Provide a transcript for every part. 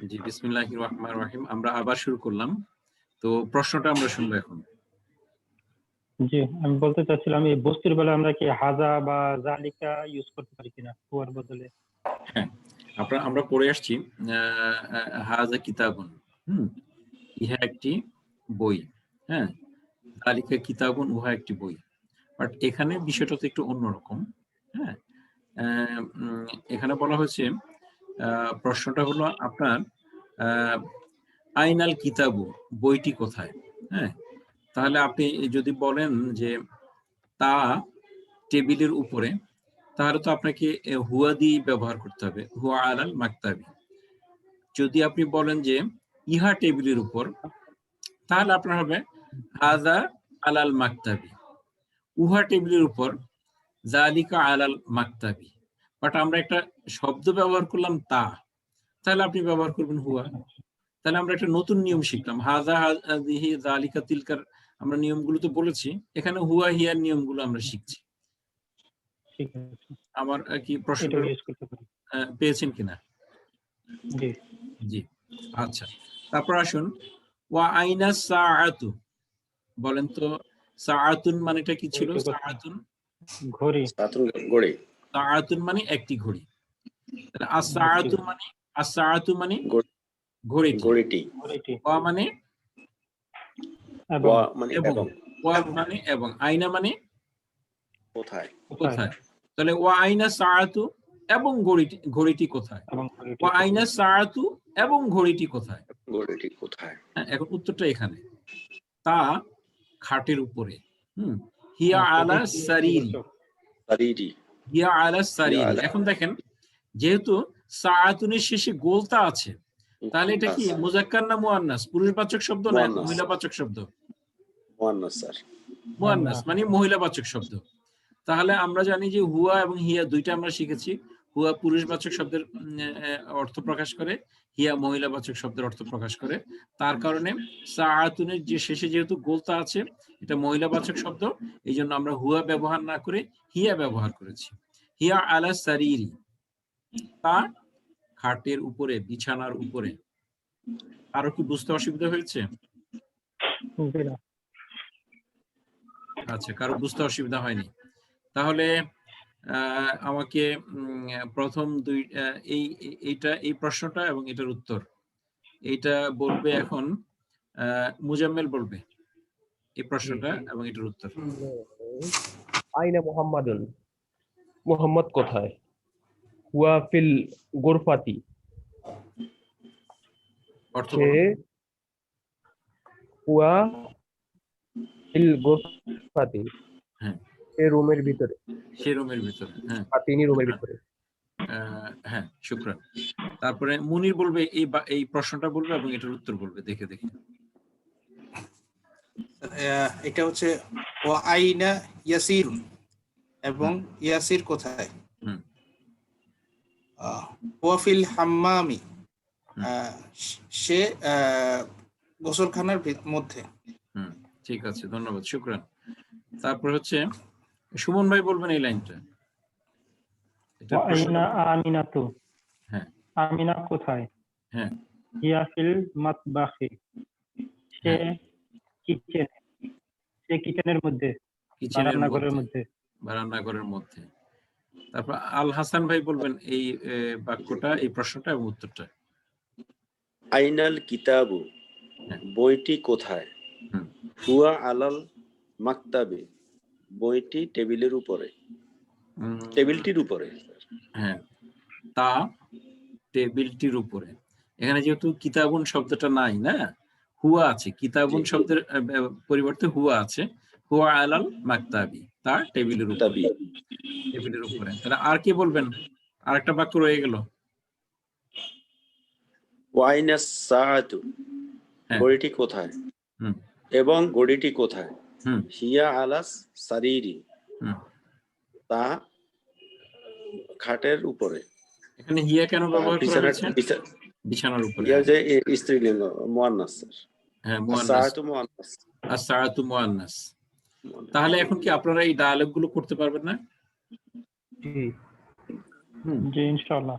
জি, বিসমিল্লাহির রহমানির রহিম। আমরা আবার শুরু করলাম। তো প্রশ্নটা আমরা শুনবো এখন। জি, আমি বলতে চাচ্ছিলাম এই বস্তুর বেলা আমরা কি হাজা বা জালিকা ইউজ করতে পারি কিনা হুয়ার বদলে? হ্যাঁ, আমরা পড়ে আসছি হাজা কিতাবুন। ইহা একটি বই। হ্যাঁ, জালিকা কিতাবুন, উহা একটি বই। বাট এখানে বিষয়টা তো একটু অন্যরকম। হ্যাঁ, এখানে বলা হয়েছে প্রশ্নটা হলো আপনার আইনাল কিতাবু, বইটি কোথায়? হ্যাঁ, তাহলে আপনি যদি বলেন যে তা টেবিলের উপরে, তাহলে তো আপনাকে হুয়া দিয়ে ব্যবহার করতে হবে, হুয়া আলাল মাকতাবি। যদি আপনি বলেন যে ইহা টেবিলের উপর, তাহলে আপনার হবে হাজা আলাল মাকতাবি। উহা টেবিলের উপর, জালিকা আলাল মাকতাবি। বাট আমরা একটা শব্দ ব্যবহার করলাম তা, তাহলে আপনি ব্যবহার করবেন হুয়া। তাহলে আমরা একটা নতুন নিয়ম শিখলাম, হাজা হাজিহি জালিকা তিলকার আমরা নিয়মগুলো তো বলেছি, এখানে হুয়া হিয়ার নিয়মগুলো আমরা শিখছি। ঠিক আছে, আমার কি প্রশ্নটা এটা ইউজ করতে পারি। পেয়েছেন কিনা? জি, জি, আচ্ছা। তারপর আসুন, ওয়া আইনা সাআতু, বলেন তো সাআতুন মানেটা কি ছিল? সাআতুন ঘড়ি। ঘড়ি। সাআতুন মানে একটি ঘড়ি। তাহলে আস-সাআতু মানে ঘড়িটি। ঘড়িটি। ওয়া মানে এবং এবং, ওয়া মানে এবং, আইনা মানে কোথায়? কোথায়। তাহলে ওয়া আইনা সাআতু এবং ঘড়িটি কোথায়? ওয়া আইনা সাআতু এবং ঘড়িটি কোথায়? ঘড়িটি কোথায়? হ্যাঁ, এখন উত্তরটা এখানে। তা খাটের উপরে। হিয়া আলা সারিরি। সারিরি। হিয়া আলা সারিরি। এখন দেখেন, যেহেতু সাআতুনের শেষে গোলতা আছে, তাহলে এটা কি মুযাক্কার না মুআন্নাস? পুরুষবাচক শব্দ না মহিলাবাচক শব্দ? মুআন্নাস স্যার। মুআন্নাস মানে মহিলাবাচক শব্দ। তাহলে আমরা জানি যে হুয়া এবং হিয়া দুইটা আমরা শিখেছি। হুয়া পুরুষবাচক শব্দের অর্থ প্রকাশ করে, হিয়া মহিলাবাচক শব্দের অর্থ প্রকাশ করে। তার কারণে সাআতুনের যে শেষে যেহেতু গোলতা আছে, এটা মহিলাবাচক শব্দ, এই জন্য আমরা হুয়া ব্যবহার না করে হিয়া ব্যবহার করেছি। হিয়া আলা সারিরি, তা খাটের উপরে, বিছানার উপরে। আরো কি বুঝতে অসুবিধা হয়েছে? আচ্ছা, কারো বুঝতে অসুবিধা হয়নি? তাহলে আমাকে প্রথম এই প্রশ্নটা এবং এটার উত্তর এইটা বলবে এখন মুজাম্মেল বলবে এই প্রশ্নটা এবং এটার উত্তর। আইনা মুহাম্মাদুন, মুহাম্মদ কোথায়? হুয়া ফিল গুরফাতি, সে হুয়া ফিল গুরফাতি, হ্যাঁ, সে রুমের ভিতরে। সে রুমের ভিতরে। হ্যাঁ, তিনি রুমের ভিতরে। হ্যাঁ, শুকরান। তারপরে মুনির বলবে এই প্রশ্নটা বলবে এবং এটার উত্তর বলবে দেখে দেখে। এটা হচ্ছে ওয়া আইনা ইয়াসির, এবং ইয়াসির কোথায়? ওয়া ফিল হাম্মামি, সে গোসলখানার মধ্যে। ঠিক আছে, ধন্যবাদ, শুকরান। তারপর হচ্ছে সুমন ভাই বলবেন এই লাইনটা। আইনা আমিনাতু, হ্যাঁ, আমিনা কোথায়? হ্যাঁ, হিয়া ফিল মাতবাখি, সে কিচেনে, সে কিচেনের মধ্যে, রান্নাঘরের মধ্যে। রান্নাঘরের মধ্যে। তারপর আল হাসান ভাই বলবেন এই বাক্যটা, এই প্রশ্নটা এবং উত্তরটা। আইনাল কিতাবু, বইটি কোথায়? হুয়া আলাল মাকতাবে, বইটি টেবিলের উপরে। টেবিলটির উপরে। হ্যাঁ, তা টেবিলটির উপরে। এখানে যেহেতু কিতাবুন শব্দটা নাই, না, হুয়া আছে। কিতাবুন শব্দের পরিবর্তে হুয়া আছে। হুয়া আলাল মাকতাবি, তা টেবিলের উপরে। টেবিলের উপরে। তাহলে আর কি বলবেন? আরেকটা বাক্য রয়ে গেল। ওয়াইনা সাআতু, ঘড়িটি কোথায়? এবং ঘড়িটি কোথায়? হিয়া আলাস সারিরি, তা খাটের উপরে। এখানে হিয়া কেন ব্যবহার করা হয়েছে? বিছানার উপরে। হিয়া যে স্ত্রীলিঙ্গ, মুআন্নাস স্যার। হ্যাঁ, মুআন্নাস। আস-সাআতু মুআন্নাস। তাহলে এখন কি আপনারা এই ডায়ালগ গুলো করতে পারবেন না? জি, ইনশাআল্লাহ।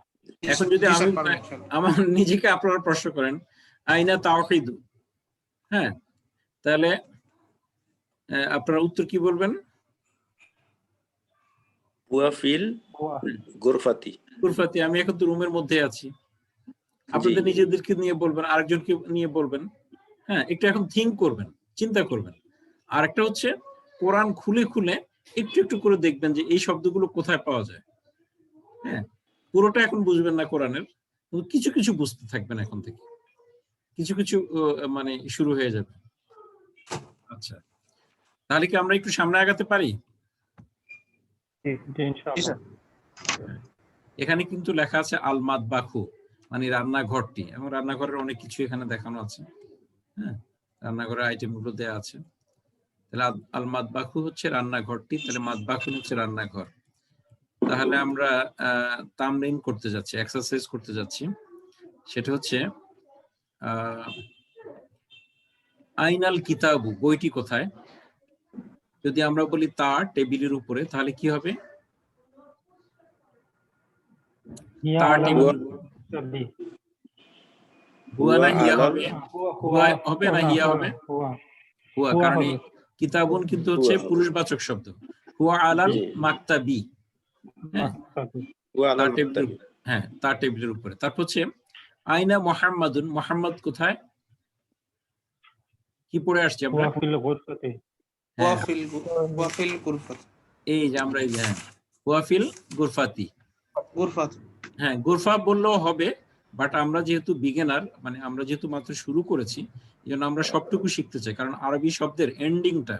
এখন যদি জি আমি স্যার, পারবেন ইনশাআল্লাহ। আমার নিজেকে আপনারা প্রশ্ন করেন আইনা তাওহীদু, হ্যাঁ, তাহলে আপনারা উত্তর কি বলবেন? হুয়া ফিল হুয়া গুরফাতি। গুরফাতি, আমি এখন তো রুমের মধ্যে আছি। জি আপনাদের নিজেদেরকে নিয়ে বলবেন, আরেকজনকে নিয়ে বলবেন, হ্যাঁ, একটু এখন থিঙ্ক করবেন, চিন্তা করবেন। আর একটা হচ্ছে কোরআন খুলে খুলে একটু একটু করে দেখবেন যে এই শব্দগুলো কোথায় পাওয়া যায়। হ্যাঁ, পুরোটা এখন বুঝবেন না কোরআনের, কিন্তু কিছু কিছু বুঝতে থাকবেন এখন থেকে, কিছু কিছু মানে শুরু হয়ে যাবে। আচ্ছা, তাহলে কি আমরা একটু সামনে আগাতে পারি? জি জি ইনশাআল্লাহ। স্যার। এখানে কিন্তু লেখা আছে আল মাতবাখু, মানে রান্নাঘরটি, এবং রান্নাঘরের অনেক কিছু এখানে দেখানো আছে। হ্যাঁ, রান্নাঘরের আইটেম গুলো দেওয়া আছে। তাহলে আল মাতবাখু হচ্ছে রান্নাঘরটি, তাহলে মাতবাখুন হচ্ছে রান্নাঘর। তাহলে আমরা তামরিন করতে যাচ্ছি, এক্সারসাইজ করতে যাচ্ছি। সেটা হচ্ছে আইনাল কিতাবু, বইটি কোথায়? যদি আমরা বলি তা টেবিলের উপরে, তাহলে কি হবে? হিয়া তা আলাল টেবিলের সাবি। হুয়া না হিয়া আলাল হবে? হুয়া হুয়া হবে না হিয়া হবে? হুয়া হুয়া, হুয়া কারণ হবে। কিতাবুন কিন্তু হচ্ছে হুয়া হবে। পুরুষবাচক শব্দ। হুয়া আলাল জি। মাকতাবি, হ্যাঁ, মাকতাবি। হুয়া আলাল তার টেবিলের, মাকতাবি। হ্যাঁ, তার টেবিলের উপরে। তারপর হচ্ছে আইনা মুহাম্মাদুন, মুহাম্মদ কোথায়? কি পড়ে আসছি আমরা? হুয়া ফিল গুরফাতি। হ্যাঁ, হুয়া ফিল গুরফাত। এই যে আমরা এই যে, হ্যাঁ, হুয়াফিল গুরফাতি। গুরফাত। হ্যাঁ, গুরফা বললেও হবে, বাট আমরা যেহেতু বিগিনার, মানে আমরা যেহেতু মাত্র শুরু করেছি, এই জন্য আমরা সবটুকু শিখতে চাই। কারণ আরবি শব্দের এন্ডিংটা,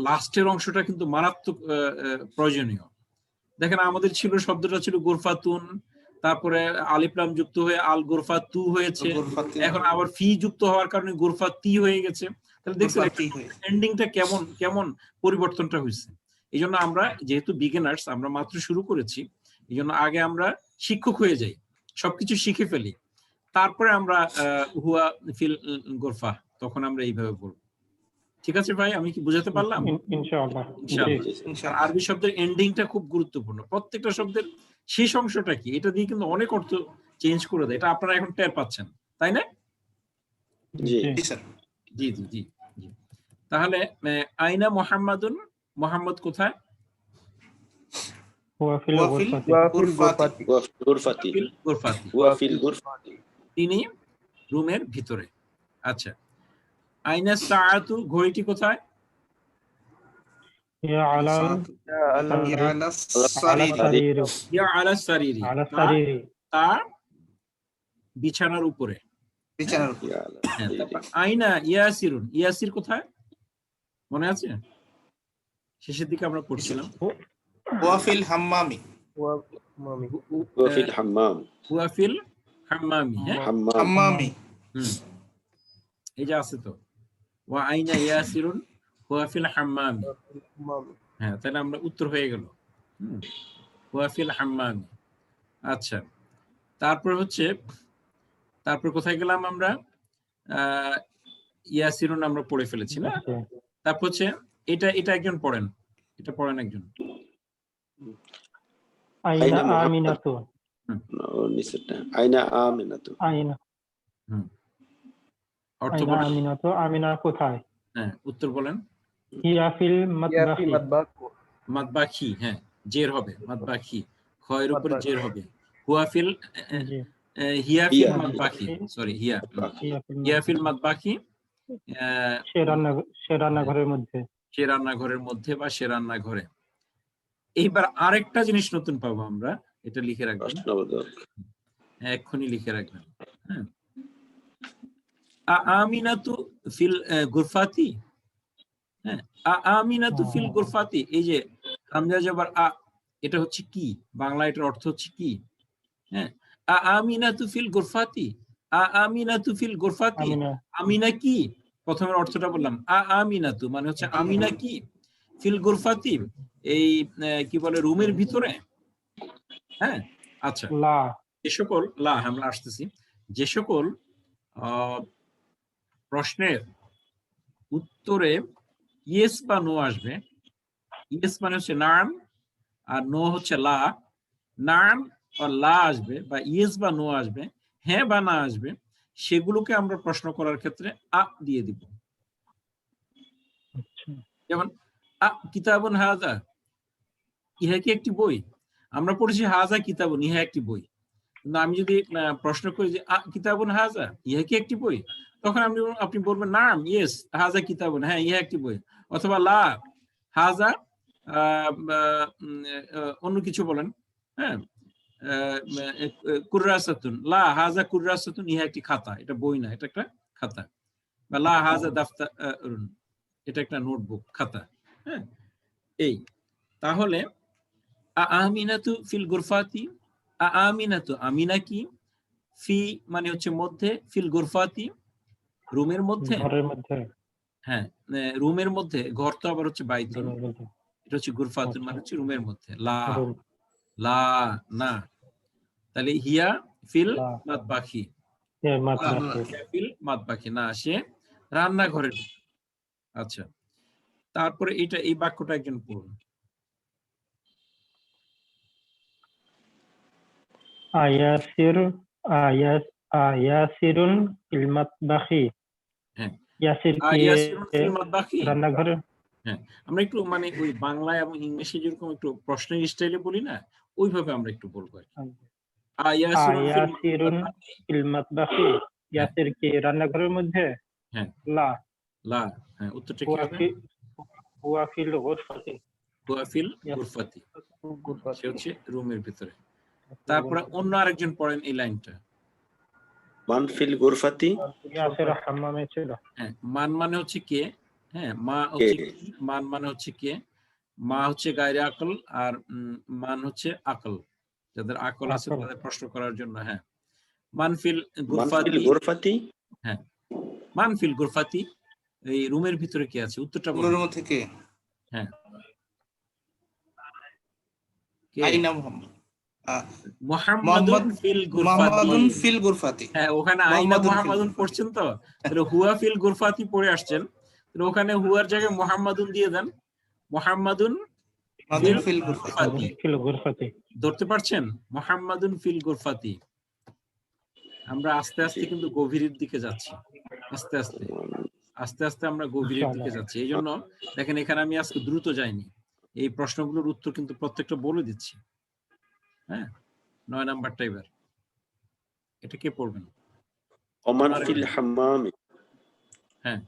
লাস্টের অংশটা কিন্তু মারাত্মক প্রয়োজনীয়। দেখেন, আমাদের ছিল শব্দটা ছিল গুরফাতুন, তারপরে আলিফলাম যুক্ত হয়ে আল গুরফা তু হয়েছে, গুরফাতি। এখন আবার ফি যুক্ত হওয়ার কারণে গুরফা তি হয়ে গেছে। তাহলে দেখছেন গুরফাতি হয়ে। এন্ডিংটা কেমন কেমন পরিবর্তনটা হয়েছে। এই জন্য আমরা যেহেতু বিগিনার্স, আমরা মাত্র শুরু করেছি, এই জন্য আগে আমরা শিক্ষক হয়ে যাই, সবকিছু শিখে ফেলি, তারপরে আমরা হুয়া ফিল গুরফা, তখন আমরা এইভাবে বলবো। ঠিক আছে ভাই, আমি কি বুঝাতে পারলাম? ইনশাআল্লাহ। ইনশাআল্লাহ। জি জি স্যার। আর ইনশাআল্লাহ। আরবি শব্দের এন্ডিংটা খুব গুরুত্বপূর্ণ। প্রত্যেকটা শব্দের শেষ অংশটা কি, এটা দিয়ে কিন্তু অনেক অর্থ চেঞ্জ করে দেয়। এটা আপনারা এখন টের পাচ্ছেন, তাই না? জি। জি স্যার। জি জি জি জি। তাহলে আইনা মুহাম্মাদুন, মুহাম্মদ কোথায়? হুয়া ফিল হুয়া ফিল গুরফাতি। হুয়া ফিল গুরফাতি। গুরফাতি। হুয়া ফিল গুরফাতি। ফিল গুরফাতি, হুয়া ফিল গুরফাতি। তিনি রুমের ভিতরে। আচ্ছা, আইনা সাআতু, ঘড়িটি কোথায়? হিয়া আলাল সাআতু। আলা ইয়া আলা আলা সারিরি। সারিরি। ইয়া আলা সারিরি, আলা সারিরি। তার বিছানার উপরে। বিছানার উপর। ইয়া আলা হ্যাঁ, সারিরি। তারপর আইনা ইয়াসিরুন, ইয়াসির কোথায়? মনে আছে? শেষের দিকে আমরা পড়ছিলাম। হুয়া ফিল হাম্মামি। হুয়া মামি। হুয়া ফিল হাম্মাম। হুয়াফিল হাম্মামি, হ্যাঁ, হাম্মাম। হাম্মামি। এই যে আছে তো, ওয়া আইনা ইয়াসিরুন হুয়াফিল হাম্মামি। মামি। হ্যাঁ, তাহলে আমরা উত্তর হয়ে গেল। হুয়াফিল হাম্মামি। আচ্ছা, তারপর হচ্ছে, তারপর কোথায় গেলাম আমরা? ইয়াসিরুন আমরা পড়ে ফেলেছি না? তারপর হচ্ছে এটা এটা একজন পড়েন, এটা পড়েন একজন। আইনা আমিনাতু। নিচেরটা আইনা আমিনাতু। আইনা অর্থ আইনা বলেন। আমিনাতু। আমিনা কোথায়? হ্যাঁ, উত্তর বলেন। হিয়া ফিল ইয়া ফি মাতবাখি। মাতবাখু। মাতবাখি, হ্যাঁ, জের হবে, মাতবাখি, খয়ের উপরে মাতবাখি। জের হবে। হুয়াফিল জি। হিয়াফিল হিয়া। মাতবাখি, সরি হিয়া, হিয়া ফিল হিয়াফিল মাতবাখি, সে রান্নাঘরের মধ্যে। সে রান্নাঘরের মধ্যে বা সে রান্নাঘরে। এইবার আরেকটা জিনিস নতুন পাবো আমরা, এটা লিখে রাখবেন, প্রশ্নবোধক। এক্ষুনি লিখে রাখবেন। হ্যাঁ, আমিনাতু ফিল গুরফাতি। হ্যাঁ, আমিনাতু ফিল গুরফাতি, এই যে হামজা জবর আ, এটা হচ্ছে কি বাংলা, এটার অর্থ হচ্ছে কি? হ্যাঁ, আমিনাতু ফিল গুরফাতি, আমিনাতু ফিল গুরফাতি, আমিনা। আমিনা কি? প্রথমের অর্থটা বললাম, আমিনাতু মানে হচ্ছে আমিনা কি, ফিল গুরফাতি এই কি বলে, রুমের ভিতরে। হ্যাঁ, আচ্ছা, লা। যে সকল লা, আমরা আসতেছি, যে সকল প্রশ্নের উত্তরে ইয়েস বা নো আসবে, ইয়েস মানে হচ্ছে নাম, আর নো হচ্ছে লা। নাম লা আসবে বা ইয়েস বা নো আসবে, হ্যাঁ বা না আসবে, সেগুলোকে আমরা প্রশ্ন করার ক্ষেত্রে আ দিয়ে দিব। আচ্ছা। যেমন কিতাবুন হাযা, ইহা কি একটি বই? আমরা পড়েছি হাযা কিতাবুন, ইহা একটি বই। কিন্তু আমি যদি প্রশ্ন করি যে কিতাবুন হাযা, ইহা কি একটি বই? তখন আপনি বলবেন নাম, ইয়েস হাযা কিতাবুন, হ্যাঁ ইহা একটি বই। অথবা লা হাযা অন্য কিছু বলেন, হ্যাঁ, কুররাসাতুন, লা হাযা কুররাসাতুন, ইহা একটি খাতা, এটা বই না, এটা একটা খাতা। বা লা হাযা দাফতারুন, এটা একটা নোটবুক, খাতা। হ্যাঁ, এই তাহলে আমিনাতু ফিল গুরফাতি, আমিনাতু, আমিনা কি? ফি মানে হচ্ছে মধ্যে, ফিল গুরফাতি রুমের মধ্যে, ঘরের মধ্যে, হ্যাঁ রুমের মধ্যে, ঘর তো আবার হচ্ছে বাইতুন, রুমের মধ্যে। এটা হচ্ছে গুরফাতুন আচ্ছা, মানে হচ্ছে রুমের মধ্যে। লা রুম, লা না, তাহলে হিয়া ফিল লা, মাতবাখি, মাতবাখি। হিয়া ফিল মাতবাখি, না সে রান্নাঘরের ভিতরে। আচ্ছা, তারপরে এই বাক্যটা একজন পড়ুন। আয়াসির, আয়াসিরুন ফিল মাতবাখি। হ্যাঁ, ইয়াসির কি ইয়াসিরুন ফিল মাতবাখি। রান্নাঘরে? হ্যাঁ, আমরা একটু মানে ওই বাংলা এবং ইংলিশে যেরকম একটু প্রশ্নের স্টাইলে বলি না, ওইভাবে আমরা একটু বলবো আর কি। ইয়াসিরুন ফিল আয়াসিরুন মাতবাখি। ফিল মাতবাখি। হ্যাঁ, ইয়াসির কি রান্নাঘরের মধ্যে? হ্যাঁ, লা, লা, হ্যাঁ, উত্তরটা কি হুয়া হবে? ফি, হুয়া ফিল গুরফাতি। হুয়া ফিল ইয়াস, গুরফাতি, সে গুরফাতি। হচ্ছে রুমের ভিতরে। তারপরে অন্য আরেকজন পড়েন এই লাইনটা। মান ফিল গুরফাতি, ইয়াসির হাম্মামে ছিল। হ্যাঁ, মান মানে হচ্ছে কে, হ্যাঁ, মা কে? হচ্ছে কি, মান মানে হচ্ছে কে, মা হচ্ছে গায়রে আকল, আর মান হচ্ছে আকল, যাদের আকল আছে আকল। তাদের প্রশ্ন করার জন্য। হ্যাঁ, মান ফিল মান ফিল গুরফাতি, গুরফাতি, হ্যাঁ, মান ফিল গুরফাতি, এই রুমের ভিতরে কে আছে, উত্তরটা বলুন। রুমের মধ্যে কে? হ্যাঁ, কে? আইনা মুহাম্মদ, মুহাম্মাদুন ফিল গুরফাতি। মুহাম্মাদুন ফিল গুরফাতি। হ্যাঁ, ওখানে আইনা মুহাম্মাদুন ফিল মুহাম্মাদুন গুরফাতি। পড়ছেন তো, তাহলে হুয়া ফিল গুরফাতি পড়ে আসছেন, তাহলে ওখানে হুয়ার জায়গায় মুহাম্মাদুন দিয়ে দেন, মুহাম্মাদুন মুহাম্মাদুন ফিল ফিল গুরফাতি। গুরফাতি। ফিল গুরফাতি। ধরতে পারছেন? মুহাম্মাদুন ফিল গুরফাতি। আমরা আস্তে আস্তে কিন্তু গভীরের দিকে যাচ্ছি, আস্তে আস্তে আস্তে আস্তে আমরা গভীরের দিকে যাচ্ছি। এই জন্য দেখেন এখানে আমি আজকে দ্রুত যাইনি, এই প্রশ্নগুলোর উত্তর কিন্তু প্রত্যেকটা বলে দিচ্ছি। হ্যাঁ, 9 নাম্বারটা এবার এটা কে পড়বেন? ওমান ফিল হাম্মামি, হ্যাঁ,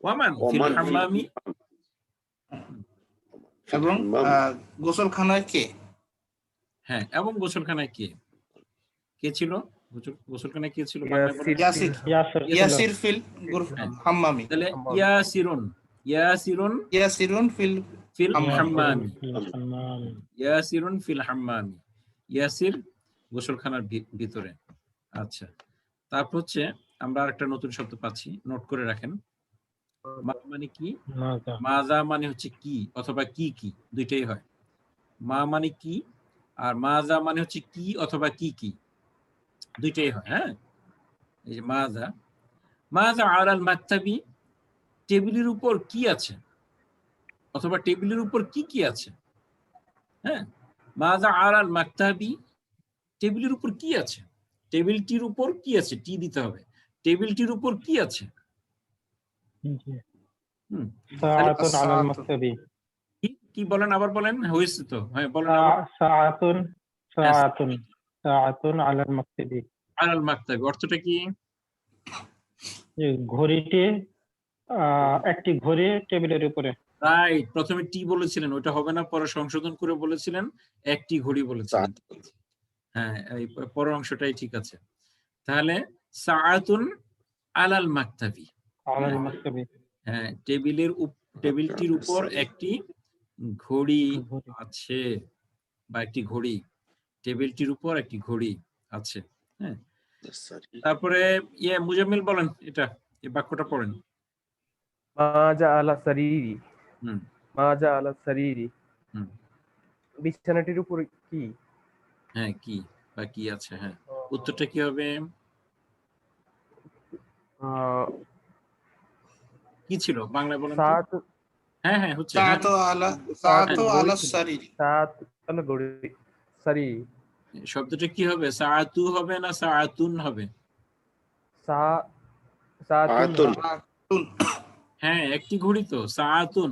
ওয়ামান ফিল ওমান ফিল হাম্মামি, এবং গোসলখানায় কে? হ্যাঁ, এবং গোসলখানায় কে, কে ছিল? গোসলখানায় কে ছিল? বাংলায় বলেন। ইয়াসির, ইয়াসির ছিল। ইয়াসির ফিল হ্যাঁ, হাম্মামি। তাহলে ইয়াসিরুন, ইয়াসিরুন ইয়াসিরুন ফিল ফিল হাম্মামি। হাম্মামি, হাম্মাম। ইয়াসিরুন ফিল হাম্মামি, ইয়াসির গোসলখানার ভিতরে। আচ্ছা, তারপর হচ্ছে আমরা আরেকটা নতুন শব্দ পাচ্ছি, নোট করে রাখেন। মা মানে কি? মাজা। মাজা মানে হচ্ছে কি অথবা কি কি, দুইটাই হয়। মা মানে কি, আর মাজা মানে হচ্ছে কি অথবা কি কি, দুইটাই হয়। হ্যাঁ, এই যে মাজা, মাজা আলাল মাকতাবি, টেবিলের উপর কি আছে, অথবা টেবিলের উপর কি কি আছে। হ্যাঁ, মাজা আলাল মাকতাবি, টেবিলের উপর কি আছে, টেবিলটির উপর কি আছে, টি দিতে হবে, টেবিলটির উপর কি আছে। জি। হুম, সাআতুন আলাল মাকতাবি। কি বলেন, আবার বলেন, হয়েছে তো, হ্যাঁ বলেন আবার। সাআতুন, সাআতুন, সাআতুন আলাল মাকতাবি। আলাল মাকতাবি অর্থটা কি? ঘড়িটি, একটি ঘড়ি টেবিলের উপরে। রাইট, প্রথমে টি বলেছিলেন, ওইটা হবে না, পরে সংশোধন করে বলেছিলেন একটি ঘড়ি বলেছিলেন। হ্যাঁ, এই পরের অংশটাই ঠিক আছে। তাহলে সাআতুন আলাল মাকতাবি, আলাল মাকতাবি। হ্যাঁ, টেবিলটির উপর একটি ঘড়ি আছে, বা একটি ঘড়ি, টেবিলটির উপর একটি ঘড়ি আছে। হ্যাঁ, তারপরে মুজাম্মিল বলেন, এটা এই বাক্যটা পড়েন। মাজা আলা সারিরি, হুম, মাজা আলা সারিরি, হুম, বিছানাটির উপর কি? হ্যাঁ, কি বা কি আছে। হ্যাঁ, উত্তরটা কি হবে? কি ছিল বাংলায় বলেন তো? সাত, হ্যাঁ হ্যাঁ হচ্ছে, সাআতু আলা সাআতু আলা সারিরি। সাত আলা গড়ি, সারিরি শব্দটা কি হবে? সাআতু হবে না সাআতুন হবে? সা সাতুন আতুন তুন হ্যাঁ, একটি ঘড়ি তো, সাআতুন।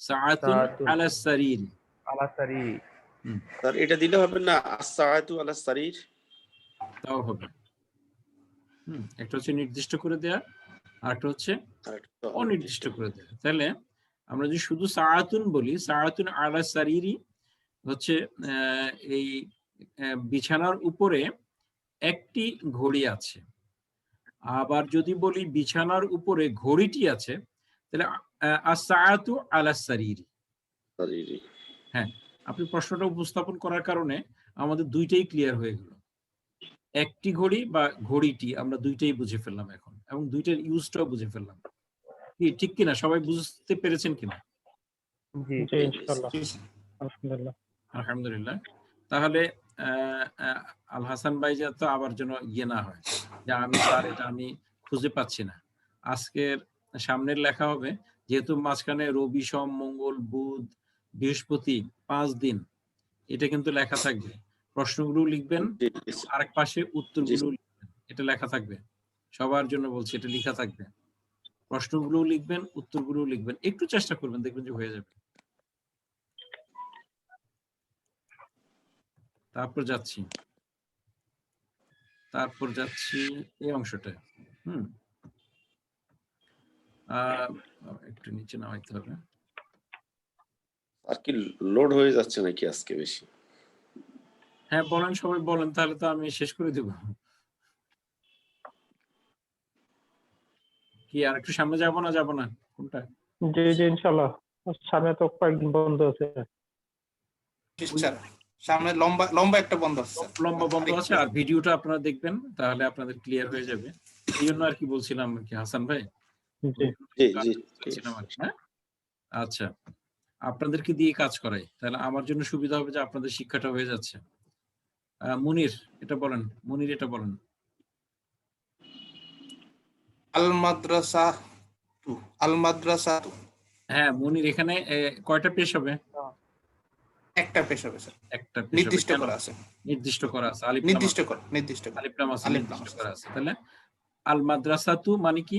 সাআতুন সাতুন আলা সারির। আলা সারিরি স্যার এটা দিলে হবে না আস-সাআতু আলা সারির? তাও হবে। একটা হচ্ছে নির্দিষ্ট করে দেয়া, আর একটা হচ্ছে আর একটা অনির্দিষ্ট করে দেয়া। তাহলে আমরা যদি শুধু সাআতুন বলি, সাআতুন আলা সারিরি হচ্ছে এই বিছানার উপরে একটি ঘড়ি আছে। আবার যদি বলি বিছানার উপরে ঘড়িটি আছে, তাহলে আস-সাআতু আলা সারিরি। সারিরি। হ্যাঁ, আপনি প্রশ্নটা উপস্থাপন করার কারণে আমাদের দুইটাই ক্লিয়ার হয়ে গেল। একটি ঘড়ি বা ঘড়িটি আমরা দুইটাই বুঝে ফেললাম এখন, এবং দুইটার ইউজটাও বুঝে ফেললাম। কি ঠিক কিনা? সবাই বুঝতে পেরেছেন কিনা? জি জি ইনশাআল্লাহ, আলহামদুলিল্লাহ। আলহামদুলিল্লাহ। তাহলে আল হাসান ভাই তো আবার যেন ইয়ে না হয় যে আমি স্যার এটা আমি খুঁজে পাচ্ছি না। আজকের সামনের লেখা হবে, যেহেতু মাঝখানে রবি, সোম, মঙ্গল, বুধ, বৃহস্পতি 5 দিন, এটা কিন্তু লেখা থাকবে। প্রশ্নগুলো লিখবেন, জি, জি, স্যার। আরেক পাশে উত্তরগুলো লিখবেন। এটা লেখা থাকবে, সবার জন্য বলছি, এটা লেখা থাকবে। প্রশ্নগুলো লিখবেন, উত্তরগুলো লিখবেন, একটু চেষ্টা করবেন, দেখবেন যে হয়ে যাবে। তারপর যাচ্ছি এই অংশটা। একটু নিচে নামাইতে হবে। আর কি লোড হয়ে যাচ্ছে নাকি আজকে বেশি? হ্যাঁ বলেন, সবাই বলেন, তাহলে তো আমি শেষ করে দেব। কি আর একটু সামনে যাব না কোনটা? জি জি ইনশাআল্লাহ, সামনে তো কয়েকদিন বন্ধ আছে। স্যার সামনে লম্বা লম্বা একটা বন্ধ আছে স্যার। লম্বা বন্ধ আছে, আর ভিডিওটা আপনারা দেখবেন, তাহলে আপনাদের ক্লিয়ার হয়ে যাবে। এই জন্য আর কি বলছিলাম কি হাসান ভাই। জি জি জি বলছিলাম আর কি, হ্যাঁ? আচ্ছা, আপনাদেরকে দিয়ে কাজ করাই, তাহলে আমার জন্য সুবিধা হবে যে আপনাদের শিক্ষাটা হয়ে যাচ্ছে। মুনির এটা বলেন, মুনির এটা বলেন। আল মাদ্রাসা তু, আল মাদ্রাসা তু। হ্যাঁ মুনির, এখানে কয়টা পেশ হবে? একটা পেশ হবে স্যার, একটা পেশ হবে। নির্দিষ্ট কেন? করা আছে। নির্দিষ্ট করা আছে, আলিফ নির্দিষ্ট করা, নির্দিষ্ট করা। আলিফ লাম আছে, আলিফ নির্দিষ্ট লাম করা আছে। তাহলে আল মাদ্রাসাতু মানে কি?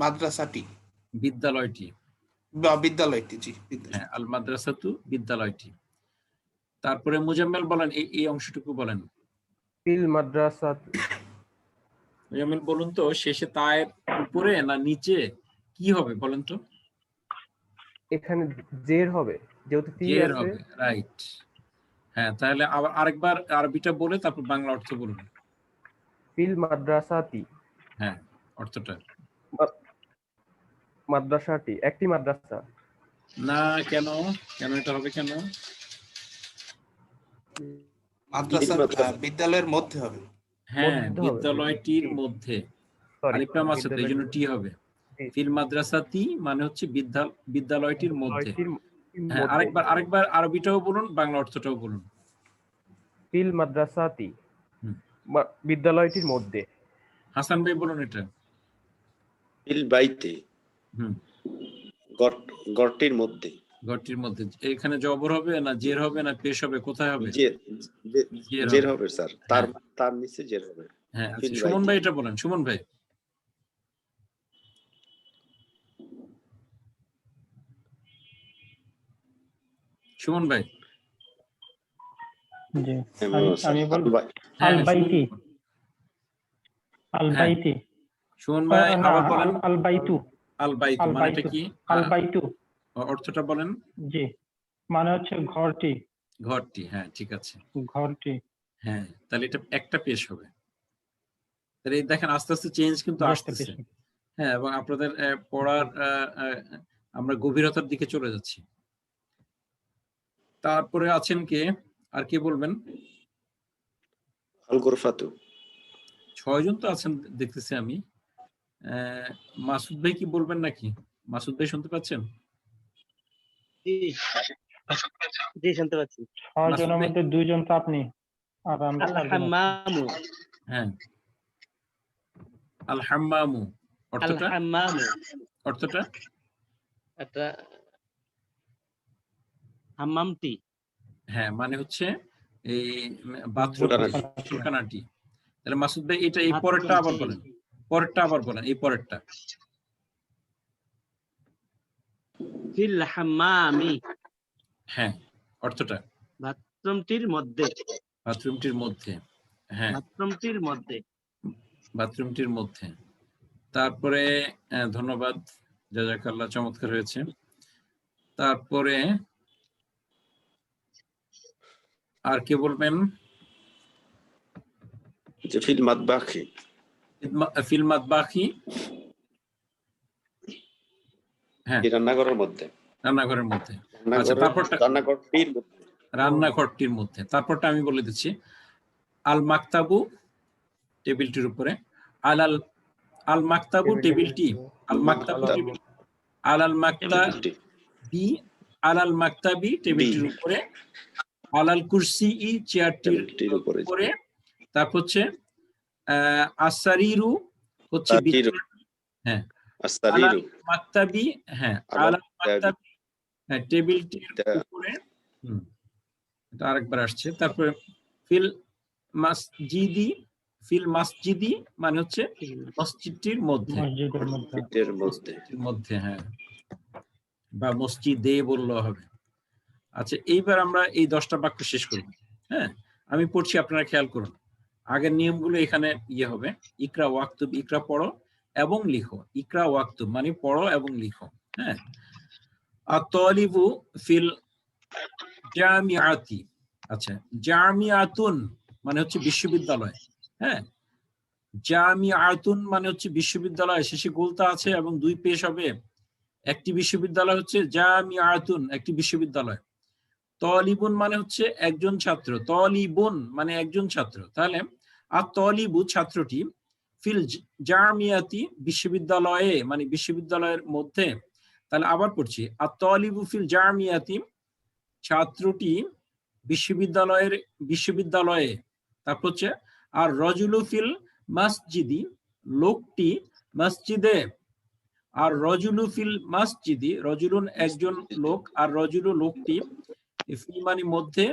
মাদ্রাসাটি বিদ্যালয়টি। বা বিদ্যালয়টি, জি বিদ্যালয়। হ্যাঁ, আল মাদ্রাসাতু বিদ্যালয়টি। তারপরে মুজাম্মেল বলেন, এই অংশটুকু বলেন। ফিল মাদ্রাসাত মুজাম্মেল বলুন তো, শেষে তায়ের উপরে না নিচে কি হবে বলেন তো? এখানে জের হবে, যেহেতু ফি জের আছে। হবে, রাইট। হ্যাঁ, তাহলে আবার আরেকবার আরবিটা বলে তারপর বাংলা অর্থ বলুন। ফিল মাদ্রাসাতি, হ্যাঁ, অর্থটা। মাদ্রাসাটি একটি মাদ্রাসা। না, কেন এটা হবে কেন? মাদ্রাসা বিদ্যালয়ের মধ্যে হবে। হ্যাঁ, মধ্যে হবে। বিদ্যালয়টির মধ্যে। সরি, আলিফ লাম আছে তো, এই জন্য টি হবে। জি। ফিল মাদ্রাসাতি মানে হচ্ছে বিদ্যালয়টির মধ্যে। বিদ্যালয়টির হ্যাঁ, মধ্যে। আরেকবার আরবিটাও বলুন, বাংলা অর্থটাও বলুন। ফিল মাদ্রাসাতি, হুম। বিদ্যালয়টির মধ্যে। হাসান ভাই বলুন এটা। ফিল বাইতে, হুম, গড়টির মধ্যে। ঘরটির মধ্যে। এখানে জবর হবে না জের হবে না পেশ হবে, কোথায় হবে? জের হবে স্যার, তার নিচে জের হবে। হ্যাঁ, ফিল সুমন বাইতে। ভাই এটা বলেন, সুমন ভাই। সুমন ভাই। জি স্যার, আমি বলবো হ্যাঁ, আল বাইতি, আল বাইতি। সুমন ভাই না, আবার বলেন। আল বাইতু, আল বাইতু আল মানে এটা বাইতু, কি? আল বাইতু। অর্থটা বলেন। জি, মানে হচ্ছে ঘরটি, ঘরটি। হ্যাঁ, ঠিক আছে। ঘরটি। হ্যাঁ, তাহলে এটা একটা পেশ হবে। তাহলে এই দেখেন আস্তে আস্তে চেঞ্জ কিন্তু আসতেছে। হ্যাঁ, এবং আপনাদের পড়ার আমরা গভীরতার দিকে চলে যাচ্ছি। তারপরে আছেন কে? আর কে বলবেন? আল গোরফাতু। 6 জন তো আছেন দেখতেছি আমি। মাসুদ ভাই কি বলবেন নাকি? মাসুদ ভাই শুনতে পাচ্ছেন? জি শুনতে পাচ্ছি। 6 জনের মধ্যে 2 জন তো আপনি, আর আমরা 4 জন। হাম্মামু, হ্যাঁ, আল হাম্মামু আল অর্থটা? হাম্মামু অর্থটা? একটা হাম্মামটি। হ্যাঁ মানে হচ্ছে এই বাথরুম শুকানাটি। শুকানাটি। তাহলে মাসুদ ভাই এটা এই পরেরটা আবার বলেন, পরেরটা আবার বলেন, এই পরেরটা। ফিল হাম্মামি, হ্যাঁ অর্থটা বাথরুমটির মধ্যে, বাথরুমটির মধ্যে। হ্যাঁ বাথরুমটির মধ্যে। বাথরুমটির মধ্যে। তারপরে ধন্যবাদ, জাযাকাল্লাহ, চমৎকার হয়েছে। তারপরে আর কে বলবেন? যে ফিল মাতবাখি, ফিল মাতবাখি, হ্যাঁ এই রান্নাঘরের মধ্যে, রান্নাঘরের মধ্যে। আচ্ছা তারপরটা রান্নাঘরটির মধ্যে, রান্নাঘরটির মধ্যে। তারপরটা আমি বলে দিচ্ছি, আল মাকতাবু টেবিলটির উপরে, আলাল আল মাকতাবু টেবিলটি, আল মাকতাবু টেবিল, আলাল মাকতাবি, আলাল মাকতাবি টেবিলটির উপরে, আলাল কুরসি ই চেয়ারটির উপরে। তারপর হচ্ছে আসারিরু হচ্ছে বিছানা, হ্যাঁ আলাল মাকতাবি, হ্যাঁ আলাল মাকতাবি, হ্যাঁ টেবিলটির উপরে। এটা আরেকবার আসছে। তারপরে ফিল মাসজিদি, ফিল মাসজিদি মানে হচ্ছে মসজিদটির মধ্যে, মসজিদের মধ্যে। মসজিদের মধ্যে, হ্যাঁ বা মসজিদে বললেও হবে। আচ্ছা এইবার আমরা এই 10টা বাক্য শেষ করব। হ্যাঁ আমি পড়ছি, আপনারা খেয়াল করুন। আগের নিয়মগুলো এখানে ইয়ে হবে, ইকরা ওয়াক্তুব, ইকরা পড়ো এবং লিখো, ইকরা ওয়াক্তুব মানে পড়ো এবং লিখো। হ্যাঁ আত-তালিবু ফিল জামিআতি, আচ্ছা জামিআতুন মানে হচ্ছে বিশ্ববিদ্যালয়। হ্যাঁ জামিআতুন মানে হচ্ছে বিশ্ববিদ্যালয়, শেষে গোলতা আছে এবং 2 পেশ হবে। একটি বিশ্ববিদ্যালয় হচ্ছে জামিআতুন, একটি বিশ্ববিদ্যালয়। তলিবুন মানে হচ্ছে একজন ছাত্র, তলিবুন মানে একজন ছাত্র। তাহলে আত-তালিবু ছাত্রটি, ফিল জামিয়াতি বিশ্ববিদ্যালয়ে মানে বিশ্ববিদ্যালয়ের মধ্যে। তাহলে আবার পড়ছি, আত-তালিবু ফিল জামিয়াতি ছাত্রটি বিশ্ববিদ্যালয়ে। তারপর হচ্ছে আর রজুলু ফিল মসজিদি লোকটি মসজিদে, আর রজুলু ফিল মসজিদি রজুলুন একজন লোক, আর রজুলু লোকটি, ফি মানে মধ্যে,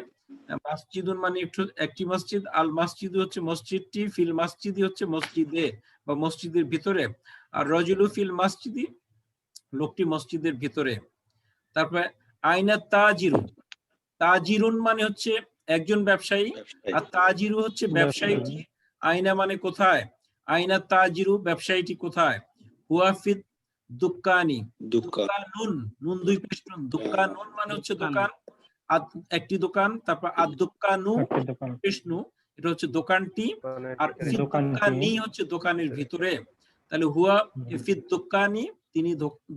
মসজিদুন মানে একটি মসজিদ, আল মসজিদ হচ্ছে মসজিদটি, ফিল মসজিদি হচ্ছে মসজিদে বা মসজিদের ভিতরে, আর রজুলু ফিল মসজিদি লোকটি মসজিদের ভিতরে। তারপরে আইনা তাজিরু, তাজিরুন মানে হচ্ছে একজন ব্যবসায়ী, আর তাজিরু হচ্ছে ব্যবসায়ীটি। আইনা মানে কোথায়, আইনা তাজিরু ব্যবসায়ীটি কোথায়। হুয়াফিদ দুক্কানি, দুক্কানুন, নুন 2 পেশ নুন, দুক্কানুন মানে হচ্ছে দোকান, একটি দোকান। তারপর আদ-দুক্কানু পেশ নু, এটা হচ্ছে দোকানটি, আর ফিদ দুক্কানি হচ্ছে দোকানের ভিতরে। তাহলে হুয়া ফিদ দুক্কানি তিনি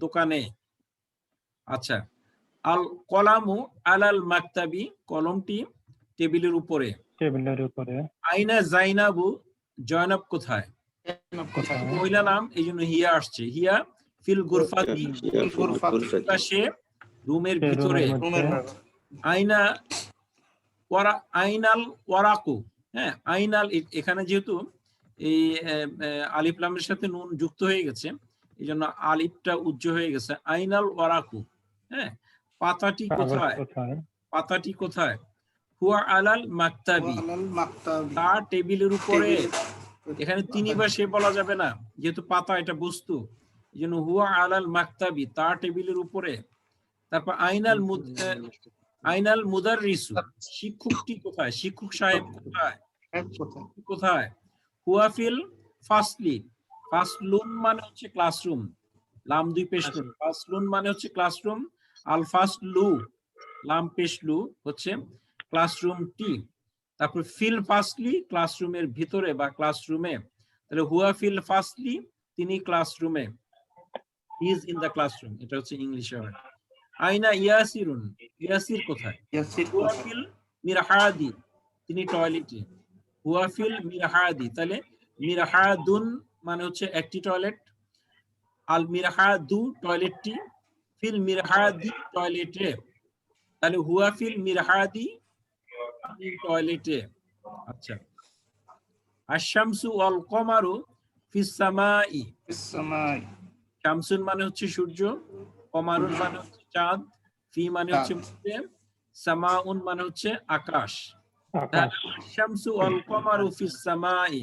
দোকানে। আচ্ছা আল কলামু আলাল মাকতাবি কলমটি টেবিলের উপরে। আইনা জাইনাবু জয়নাব কোথায়, মহিলা নাম এই জন্য হিয়া আসছে। হিয়া ফিল গুরফাতি সে রুমের ভিতরে। আইনা আইনাল ওয়ারাকু, হ্যাঁ আইনাল এখানে যেহেতু এই আলিফ লামের সাথে নুন যুক্ত হয়ে গেছে এই জন্য আলিফটা উজ্জ হয়ে গেছে। আইনাল ওয়ারাকু, হ্যাঁ পাতাটি কোথায়, পাতাটি কোথায়। হুয়া আলাল মাকতাবি তার টেবিলের উপরে। এখানে তিনি বা সে বলা যাবে না, যেহেতু পাতা এটা বস্তু, এই জন্য হুয়া আলাল মাকতাবি তার টেবিলের উপরে। তারপর আইনাল মুদাররিসু শিক্ষকটি কোথায়, শিক্ষক সাহেব কোথায়, কোথায়। হুয়াফিল ফাসলি, ফাসলুন মানে হচ্ছে ক্লাসরুম, লাম 2 পেশ নুন, ফাসলুন মানে হচ্ছে ক্লাসরুম, আল ফাসলু লাম পেশ লু হচ্ছে ক্লাসরুমটি। তারপর ফিল ফাসলি ক্লাসরুমের ভিতরে বা ক্লাসরুমে। তাহলে হুয়া ফিল ফাসলি তিনি ক্লাসরুমে, he is in the classroom, এটা হচ্ছে ইংলিশে হয়। আইনা ইয়াসিরুন ইয়াসির কোথায়, হুয়া ফিল মিরহাদি তিনি টয়লেটে, হুয়া ফিল মিরহাদি। তাহলে মিরহাদুন মানে হচ্ছে একটি টয়লেট, আল মিরহাদু টয়লেটটি, ফিল মিরহাদি টয়লেটে। তাহলে হুয়া ফিল মিরহাদি টয়লেটে। আচ্ছা আশ-শামসু ওয়াল কমারু ফিস সামাই, শামসুন মানে হচ্ছে সূর্য, কমারুন মানে হচ্ছে চাঁদ, ফি মানে হচ্ছে মধ্যে, সামাউন মানে হচ্ছে আকাশ। আকাশ। শামসু ওয়াল কমারু ফিস সামাই,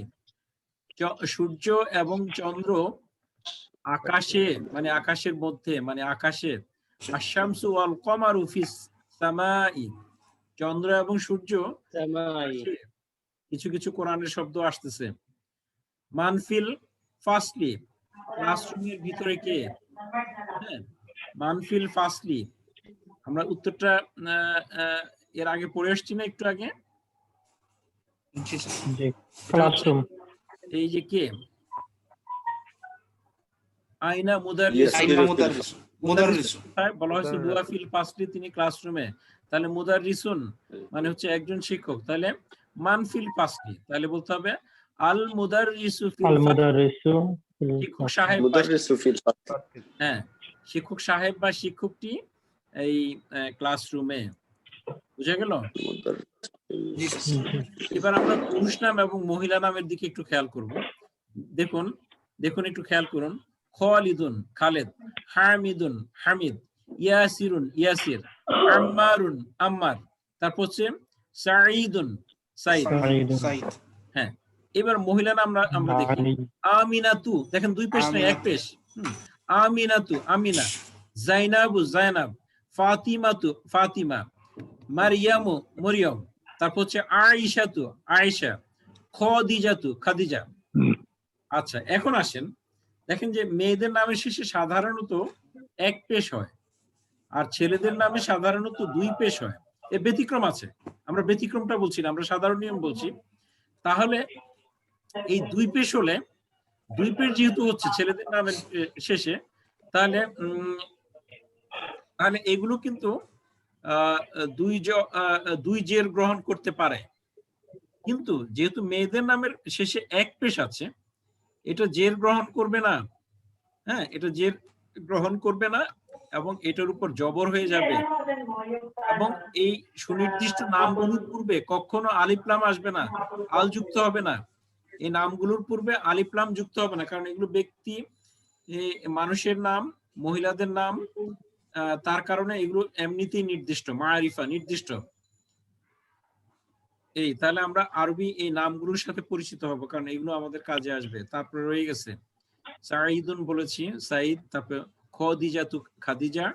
সূর্য এবং চন্দ্র আকাশে মানে আকাশের মধ্যে মানে আকাশে। আশ-শামসু ওয়াল কমারু ফিস সামাই, চন্দ্র এবং সূর্য সামাই। কিছু কিছু কোরআনের শব্দ আসতেছে। মানফিল ফাসলি, ক্লাসরুমের ভিতরে কে? হ্যাঁ, মানফিল ফাসলি, আমরা উত্তরটা এর আগে পড়ে আসছি না একটু আগে? জি স্যার। জি, ক্লাসরুম। এই যে কে? আইনা মুদাররিস, Yes, আইনা there is মুদাররিস, মুদাররিস। বলা হয়েছে হুয়া ফিল ফাসলি, তিনি ক্লাসরুমে। তাহলে মুদাররিসুন মানে হচ্ছে একজন শিক্ষক। তাহলে মানফিল ফাসলি, তাহলে বলতে হবে আল মুদাররিসু ফিল আল ফাসলি, মুদাররিসু শিক্ষক সাহেব বা মুদাররিসু ফিল ফাসল। হ্যাঁ, শিক্ষক সাহেব বা শিক্ষকটি এই ক্লাসরুমে। বুঝা গেল? জি স্যার। এবার আমরা পুরুষ নাম এবং মহিলা নামের দিকে একটু খেয়াল করব। দেখুন দেখুন একটু খেয়াল করুন। খালিদুন খালেদ, হামিদুন হামিদ, ইয়াসিরুন ইয়াসির, আম্মারুন আম্মার, তারপর হচ্ছে সাঈদুন সাঈদ। সাইদ। হ্যাঁ, এবার মহিলা নাম আমরা দেখি। আমিনাতু, দেখেন দুই পেশ না এক পেশ। আমিনাতু আমিনা, জাইনাবু জাইনাব, ফাতিমাতু ফাতিমা, মারিয়ামু মরিয়ম, তারপর হচ্ছে আয়েশাতু আয়েশা, খাদিজাতু খাদিজা। আচ্ছা, এখন আসেন, দেখেন যে মেয়েদের নামের শেষে সাধারণত এক পেশ হয় আর ছেলেদের নামে সাধারণত দুই পেশ হয়। এর ব্যতিক্রম আছে, আমরা ব্যতিক্রমটা বলছি না, আমরা সাধারণ নিয়ম বলছি। তাহলে এই দুই পেশ হলে, দুই পেশ যেহেতু হচ্ছে ছেলেদের নামের শেষে, তাহলে তাহলে এগুলো কিন্তু দুই জের গ্রহণ করতে পারে। কিন্তু যেহেতু মেয়েদের নামের শেষে এক পেশ আছে, এটা জের গ্রহণ করবে না। হ্যাঁ, এটা জের গ্রহণ করবে না এবং এটার উপর জবর হয়ে যাবে। এবং এই সুনির্দিষ্ট নামগুলোর পূর্বে কখনো আলিফলাম আসবে না, আল যুক্ত হবে না। এই নামগুলোর পূর্বে আলিফলাম যুক্ত হবে না, কারণ এগুলো ব্যক্তি মানুষের নাম, মহিলাদের নাম, তার কারণে এগুলো এমনিতেই নির্দিষ্ট, মারিফা নির্দিষ্ট। এই তাহলে আমরা আরবি এই নামগুলোর সাথে পরিচিত হব, কারণ এগুলো আমাদের কাজে আসবে। তারপরে রয়ে গেছে সাঈদুন বলেছি সাঈদ, তারপর খাদিজাতু খাদিজা,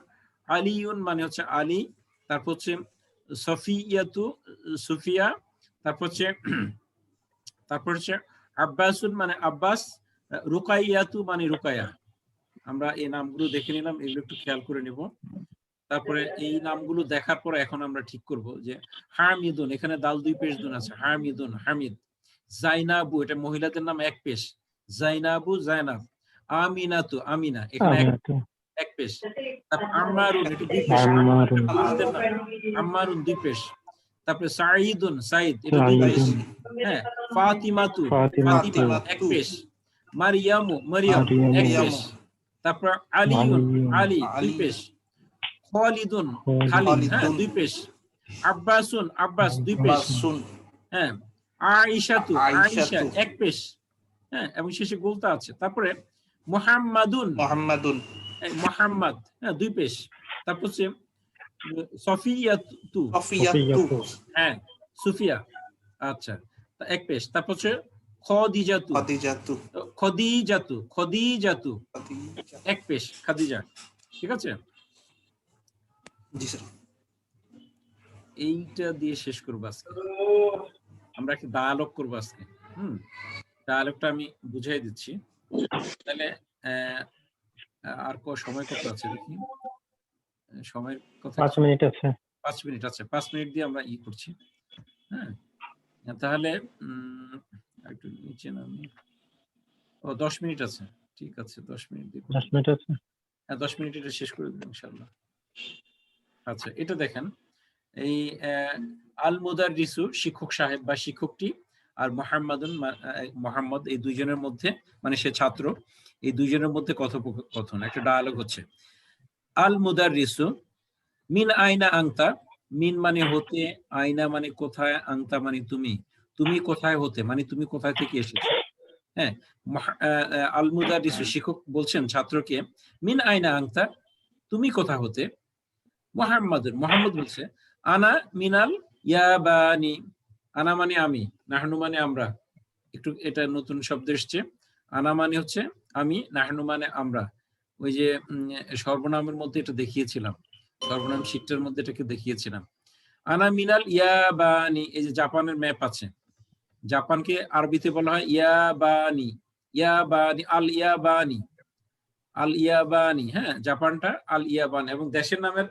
আলিউন মানে হচ্ছে আলী, তারপর হচ্ছে সফিয়াতু সুফিয়া, তারপর হচ্ছে আব্বাসুন মানে আব্বাস, রুকাইয়াতু মানে রুকায়া। আমরা এই নামগুলো দেখে নিলাম, এগুলো একটু খেয়াল করে নিব। তারপরে এই নামগুলো দেখার পরে এখন আমরা ঠিক করব যে হামিদুন, এখানে দাল দুই পেশ দুন আছে, হামিদুন হামিদ। জাইনাবু, এটা মহিলাদের নাম এক পেশ, জাইনাবু জাইনাব। আমিনাতু আমিনা, এখানে এক পেশ। তারপর আম্মারুন, এটা দুই পেশ, আম্মারুন দুই পেশ। তারপরে সাঈদুন সাঈদ, এটা দুই পেশ। হ্যাঁ, ফাতিমাতু ফাতিমা এক পেশ, মারিয়ামু মারিয়াম এক পেশ। তারপর আলিউন আলী দুই পেশ, খালিদুন খালিদ, হ্যাঁ দুই পেশ। আব্বাসুন আব্বাস দুই পেশ। হ্যাঁ, আয়েশাতু আয়েশা এক পেশ। হ্যাঁ, এবং শেষে গোলতা আছে। তারপরে মুহাম্মাদুন মুহাম্মাদুন মুহাম্মদ, হ্যাঁ দুই পেশ। তারপর হচ্ছে সফিয়াতু সফিয়াতু, হ্যাঁ সুফিয়া, আচ্ছা এক পেশ। তারপর হচ্ছে খাদিজাতু খাদিজাতু, খাদিজাতু খাদিজাতু এক পেশ, খাদিজা। ঠিক আছে, জি স্যার। এইটা দিয়ে শেষ করবো আজকে। আমরা একটা ডায়ালগ করবো আজকে। ডায়ালগটা আমি বুঝাই দিচ্ছি। তাহলে আর সময় কত আছে দেখি, সময়ের কথা 5 মিনিট আছে। 5 মিনিট আছে, 5 মিনিট দিয়ে আমরা করছি। হ্যাঁ, তাহলে একটু নিচে নামি। 10 মিনিট আছে, ঠিক আছে 10 মিনিট দিয়ে 10 মিনিট আছে। হ্যাঁ 10 মিনিট এটা শেষ করে দেব ইনশাআল্লাহ। আচ্ছা, এটা দেখেন, এই আল মুদাররিসু শিক্ষক সাহেব বা শিক্ষকটি, আর মুহাম্মাদুন মুহাম্মদ, এই দুইজনের মধ্যে মানে সে ছাত্র, এই দুইজনের মধ্যে কথোপকথন, একটা ডায়ালগ হচ্ছে। আল মুদাররিসু মিন আইনা আনতা, মিন মানে হতে, আইনা মানে কোথায়, আনতা মানে তুমি, তুমি কোথায় হতে মানে তুমি কোথায় থেকে এসেছো। হ্যাঁ, আল মুদাররিসু শিক্ষক বলছেন ছাত্রকে, মিন আইনা আনতা তুমি কোথা হতে। মুহাম্মাদুন মুহাম্মদ বলছে আনা মিনাল ইয়াবানি, আনা মানে আমি, নাহনু মানে আমরা। একটু এটা নতুন শব্দ এসছে। আনা মানে হচ্ছে আমি, নাহনু মানে আমরা। ওই যে সর্বনামের মধ্যে এটা দেখিয়েছিলাম, সর্বনাম শিটটার মধ্যে এটাকে দেখিয়েছিলাম। আনা মিনাল ইয়াবানি, এই যে জাপানের ম্যাপ আছে, জাপানকে আরবিতে বলা হয় ইয়াবানি, ইয়াবানি, আল ইয়াবানি, আল ইয়াবানি। হ্যাঁ, জাপানটা আল ইয়াবান। এবং দেশের নামের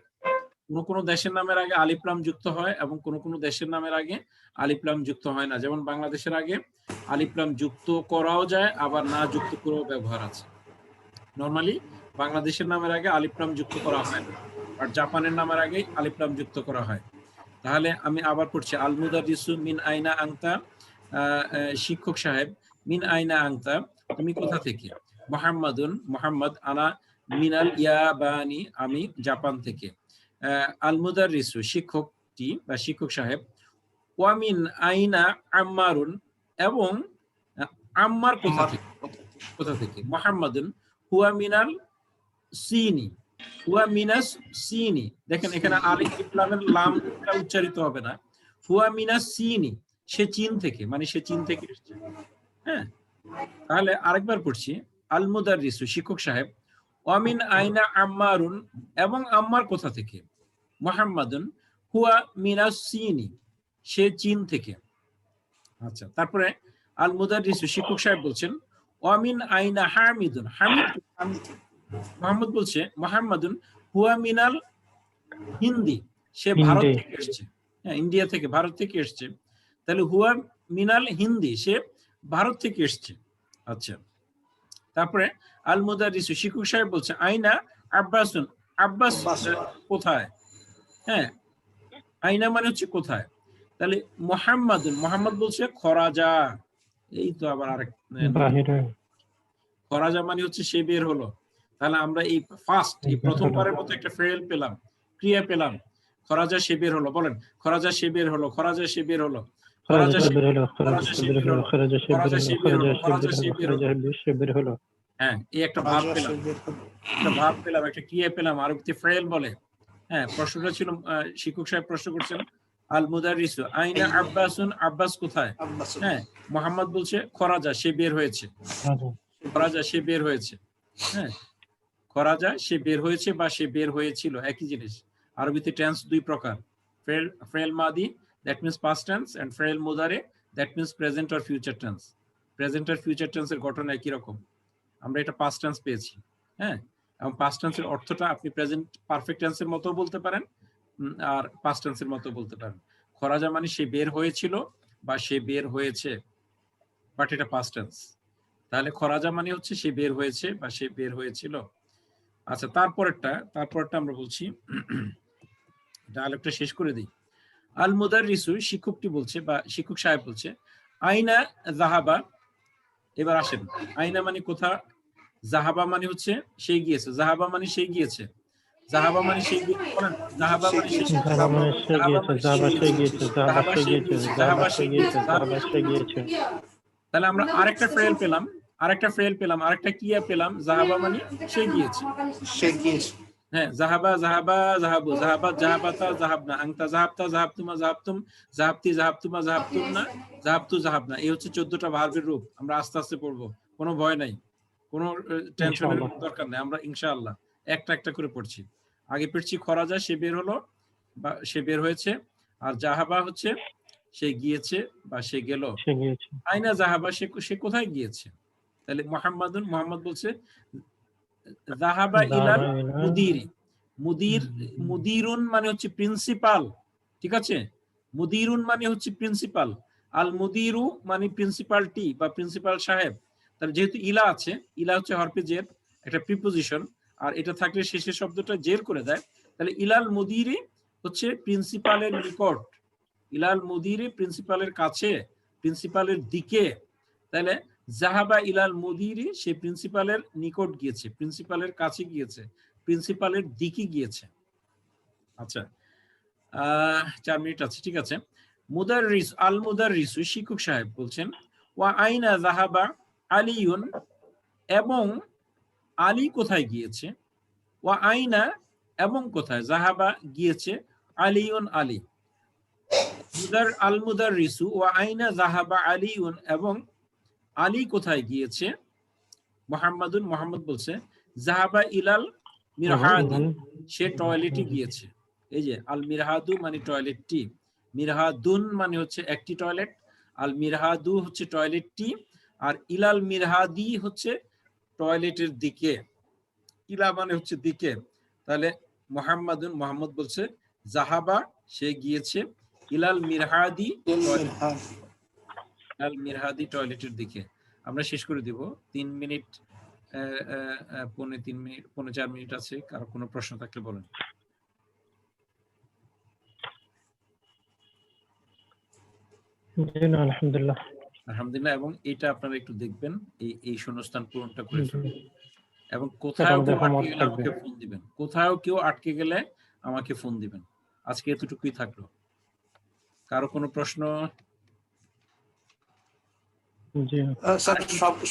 কোনো দেশের নামের আগে আলিফ লাম যুক্ত হয় এবং কোনো দেশের নামের আগে আলিফ লাম যুক্ত হয় না। যেমন বাংলাদেশের আগে আলিফ লাম যুক্ত করাও যায়, আবার না যুক্ত করেও ব্যবহার আছে। নরমালি বাংলাদেশের নামের আগে আলিফ লাম যুক্ত করা হয় না, আর জাপানের নামের আগে আলিফ লাম যুক্ত করা হয়। তাহলে আমি আবার পড়ছি, আল মুদারিসু মিন আইনা আনতা, শিক্ষক সাহেব, মিন আইনা আনতা, তুমি কোথা থেকে? মুহাম্মাদুন, মুহাম্মদ, আনা মিনাল ইয়াবানি, আমি জাপান থেকে। আল মুদারিসু, শিক্ষকটি বা শিক্ষক সাহেব, ওয়া মিন আইনা আম্মারুন, এবং আম্মার কোথা থেকে? মুহাম্মাদুন হুয়া মিনাল সিনি, হুয়া মিনাস সিনি। দেখেন এখানে আলিফ লামের লামটা উচ্চারিত হবে না, হুয়া মিনাস সিনি, সে চীন থেকে, মানে সে চীন থেকে এসেছে। হ্যাঁ, তাহলে আরেকবার পড়ছি, আল মুদারিসু, শিক্ষক সাহেব, ওয়া মিন আইনা আম্মারুন, এবং আম্মার কোথা থেকে? মুহাম্মাদুন হুয়া মিনাস সিনি, সে চীন থেকে। আচ্ছা, তারপরে আল মুদারিসু, শিক্ষক সাহেব বলছেন, ওয়া মিন আইনা হামিদুন, হামিদ, মোহাম্মদ বলছে, মুহাম্মাদুন হুয়া মিনাল হিন্দি, সে ভারত থেকে এসেছে। হ্যাঁ, ইন্ডিয়া থেকে, ভারত থেকে এসেছে। তাহলে হুয়া মিনাল হিন্দি, সে ভারত থেকে এসেছে। আচ্ছা, তারপরে আল মুদারিসু, শিক্ষক সাহেব বলছে, আইনা আব্বাসুন, আব্বাস কোথায়? হ্যাঁ, আইনা মানে হচ্ছে কোথায়। তাহলে মুহাম্মাদুন, মুহাম্মদ বলছে খরাজা, এই তো আবার আরেক, খরাজা মানে হচ্ছে সে বের হলো। তাহলে আমরা এই ফার্স্ট, এই প্রথমবারের মতো একটা ফেল পেলাম, ক্রিয়া পেলাম, খরাজা সে বের হলো। বলেন, খরাজা সে বের হলো, খরাজা সে বের হলো, খরাজা সে বের হলো, খরাজা সে বের হলো, খরাজা সে বের হলো, খরাজা সে বের হলো। হ্যাঁ, এই একটা ভাব পেলাম, একটা ভাব পেলাম, একটা ক্রিয়া পেলাম, আরবিতে ফেল বলে। হ্যাঁ, প্রশ্নটা ছিল, শিক্ষক সাহেব প্রশ্ন করছেন, আল মুদারিসু আইনা আব্বাসুন, আব্বাস কোথায়? হ্যাঁ, মুহাম্মদ বলছে খরাজা, সে বের হয়েছে, খরাজা সে বের হয়েছে। হ্যাঁ, খরাজা সে বের হয়েছে বা সে বের হয়েছিল, একই জিনিস। আরবিতে টেন্স দুই প্রকার, ফেল মাদি, that means past tense, and ফেল মুদারে, that means present or future tense. Present আর ফিউচার টেন্সের গঠন একই রকম। আমরা এটা পাস্ট টেন্স পেয়েছি। হ্যাঁ, এবং পাস্ট টেন্সের অর্থটা আপনি প্রেজেন্ট পারফেক্ট টেন্সের মতো বলতে পারেন, আর পাস্ট টেন্সের মতো বলতে পারেন। খরাজা মানে সে বের হয়েছিল বা সে বের হয়েছে, বাট এটা পাস্ট টেন্স। তাহলে খরাজা মানে হচ্ছে সে বের হয়েছে বা সে বের হয়েছিল। আচ্ছা, তারপরেরটা আমরা বলছি, ডায়ালগটা শেষ করে দিই। আল মুদারিসু, শিক্ষকটি বলছে বা শিক্ষক সাহেব বলছে, আইনা যাহাবা, এবার আসেন, আইনা মানে কোথা, যাহাবা মানে হচ্ছে সে গিয়েছে, যাহাবা মানে সে গিয়েছে, যাহাবা মানে সে গিয়েছে, যাহাবা মানে সে গিয়েছে, তাহলে আমরা আরেকটা ফেল পেলাম, আরেকটা ক্রিয়া পেলাম, যাহাবা মানে সে গিয়েছে, সে গিয়েছে। হ্যাঁ, যাহাবা, যাহাবা, যাহাবু, যাহাবাত, যাহাবাতা, যাহাবনা, আনতা, যাহাবতা, যাহাবতুমা, যাহাবতুম, যাহাবতি, যাহাবতুমা, যাহাবতুমনা, যাহাবতু, যাহাবনা। এই হচ্ছে 14টা ভার্বের রূপ। আমরা আস্তে আস্তে পড়বো, কোনো ভয় নাই, কোনো টেনশনের দরকার নেই। আমরা ইনশাআল্লাহ একটা একটা করে পড়ছি। আগে পড়ছি খরাজা, সে বের হলো বা সে বের হয়েছে, আর জাহাবা হচ্ছে সে গিয়েছে বা সে গেল। আইনা জাহাবা, সে কোথায় গিয়েছে? তাহলে মুহাম্মাদুন, মুহাম্মদ বলছে, যাহাবা ইলাল মুদিরি, মুদিরুন মানে হচ্ছে প্রিন্সিপাল, ঠিক আছে? মুদিরুন মানে হচ্ছে প্রিন্সিপাল, আল মুদিরু মানে প্রিন্সিপালটি বা প্রিন্সিপাল সাহেব। তাহলে যেহেতু ইলা আছে, ইলা হচ্ছে হরফে জের, একটা প্রিপোজিশন, আর এটা থাকলে শেষের শব্দটা জের করে দেয়। তাহলে ইলাল মুদিরি হচ্ছে প্রিন্সিপালের নিকট, ইলাল মুদিরি প্রিন্সিপালের কাছে, প্রিন্সিপালের দিকে। তাহলে জাহাবা ইলাল মুদিরি, সে প্রিন্সিপালের নিকট গিয়েছে, প্রিন্সিপালের কাছে গিয়েছে, প্রিন্সিপালের দিকে গিয়েছে। আচ্ছা, 4 মিনিট আছে, ঠিক আছে। মুদাররিস, আল মুদাররিসু, শিক্ষক সাহেব বলছেন, ওয়া আইনা যাহাবা আলিউন, এবং আলী কোথায় গিয়েছে, ওয়া আইনা এবং কোথায়, যাহাবা গিয়েছে, আলিউন আলী, আল মুদাররিসু ওয়া আইনা যাহাবা আলিউন, এবং আলী কোথায় গিয়েছে? মুহাম্মাদুন, মুহাম্মদ বলছে যাহাবা ইলাল মিরহাদি, সে টয়লেটে গিয়েছে। এই যে আল মিরহাদু মানে টয়লেটটি, মিরহাদুন মানে হচ্ছে একটি টয়লেট, আল মিরহাদু হচ্ছে টয়লেটটি, আর ইলাল মিরহাদি হচ্ছে টয়লেটের দিকে, ইলা মানে হচ্ছে দিকে। তাহলে মুহাম্মাদুন, মুহাম্মদ বলছে যাহাবা সে গিয়েছে, ইলাল মিরহাদি আল মিরহাদি টয়লেটের দিকে। আমরা শেষ করে দিব, 3 মিনিট 3.4 মিনিট আছে। কারো কোনো প্রশ্ন থাকলে বলেন। আলহামদুলিল্লাহ। আলহামদুলিল্লাহ। এবং এটা আপনারা একটু দেখবেন, এই শূন্যস্থান পূরণটা করে জি। ফেলবেন। এবং কোথাও কেউ আটকে গেলে আমাকে ফোন দিবেন, কোথাও কেউ আটকে গেলে আমাকে ফোন দিবেন। আজকে এতটুকুই থাকলো। কারো কোনো প্রশ্ন? জি স্যার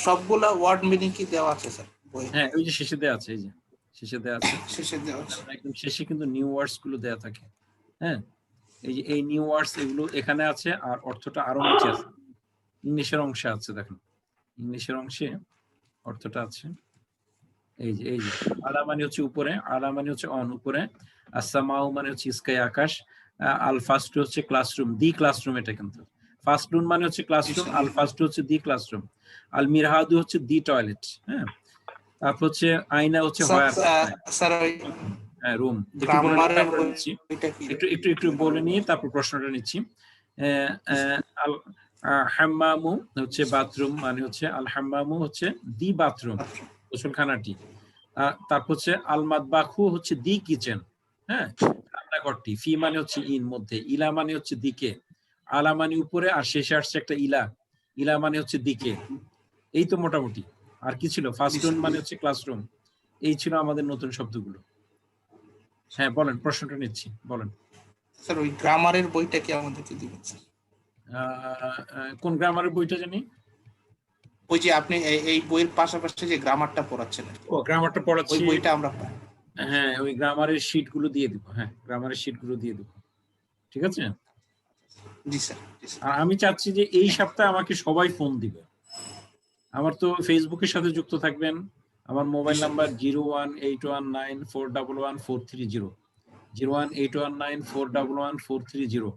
সবগুলা ওয়ার্ড মিনিং কি দেওয়া আছে স্যার বইয়ে? হ্যাঁ, ওই যে শেষে দেওয়া আছে, এই যে শেষে দেওয়া আছে, শেষে দেওয়া আছে। একদম শেষে কিন্তু নিউ ওয়ার্ডস গুলো দেওয়া থাকে। হ্যাঁ, এই যে এই নিউ ওয়ার্ডস এগুলো এখানে আছে, আর অর্থটা আরো নিচে আছে, ইংলিশের অংশে আছে। দেখেন ইংলিশের অংশে অর্থটা আছে। এই যে আলা মানে হচ্ছে উপরে, আলা মানে হচ্ছে অন উপরে, আসসামাউ মানে হচ্ছে স্কাই আকাশ, আল ফার্স্ট হচ্ছে ক্লাসরুম, দি ক্লাসরুম। এটা কিন্তু ফার্স্ট রুম মানে হচ্ছে ক্লাসরুম, আল ফার্স্ট হচ্ছে দি ক্লাসরুম, আল মিরহাদু হচ্ছে দি টয়লেট। হ্যাঁ, তারপর হচ্ছে আয়না হচ্ছে স্যার ওই রুম। একটু বলে নিয়ে তারপর প্রশ্নটা নিচ্ছি। আল হাম্মামু হচ্ছে বাথরুম, মানে হচ্ছে আল হাম্মামু হচ্ছে দি বাথরুম, গোসলখানাটি। তারপর হচ্ছে আল মাতবাখু হচ্ছে দি কিচেন। হ্যাঁ, রান্নাঘরটি। ফি মানে হচ্ছে ইন, মধ্যে। ইলা মানে হচ্ছে দিকে, আলা মানে উপরে, আর শেষে আসছে একটা ইলা, ইলা মানে হচ্ছে দিকে। এই তো মোটামুটি। আর কি ছিল? ফার্স্ট রুম মানে হচ্ছে ক্লাসরুম। এই ছিল আমাদের নতুন শব্দগুলো। হ্যাঁ বলেন, প্রশ্নটা নিচ্ছি, বলেন। স্যার ওই গ্রামারের বইটা কি আমাদেরকে দিবেন স্যার? কোন গ্রামারের বইটা জানি? ওই যে আপনি এই বইয়ের পাশাপাশি যে গ্রামারটা পড়াচ্ছেন, ও গ্রামারটা পড়াচ্ছি, ওই বইটা আমরা হ্যাঁ ওই গ্রামারের শীট গুলো দিয়ে দিব। হ্যাঁ, গ্রামারের শীট গুলো দিয়ে দিব। ঠিক আছে। জি স্যার। আর আমি চাচ্ছি যে এই সপ্তাহে আমাকে সবাই ফোন দিবে। আমার তো ফেসবুকের সাথে যুক্ত থাকবেন। আমার মোবাইল নাম্বার 01819411430, 01819411430,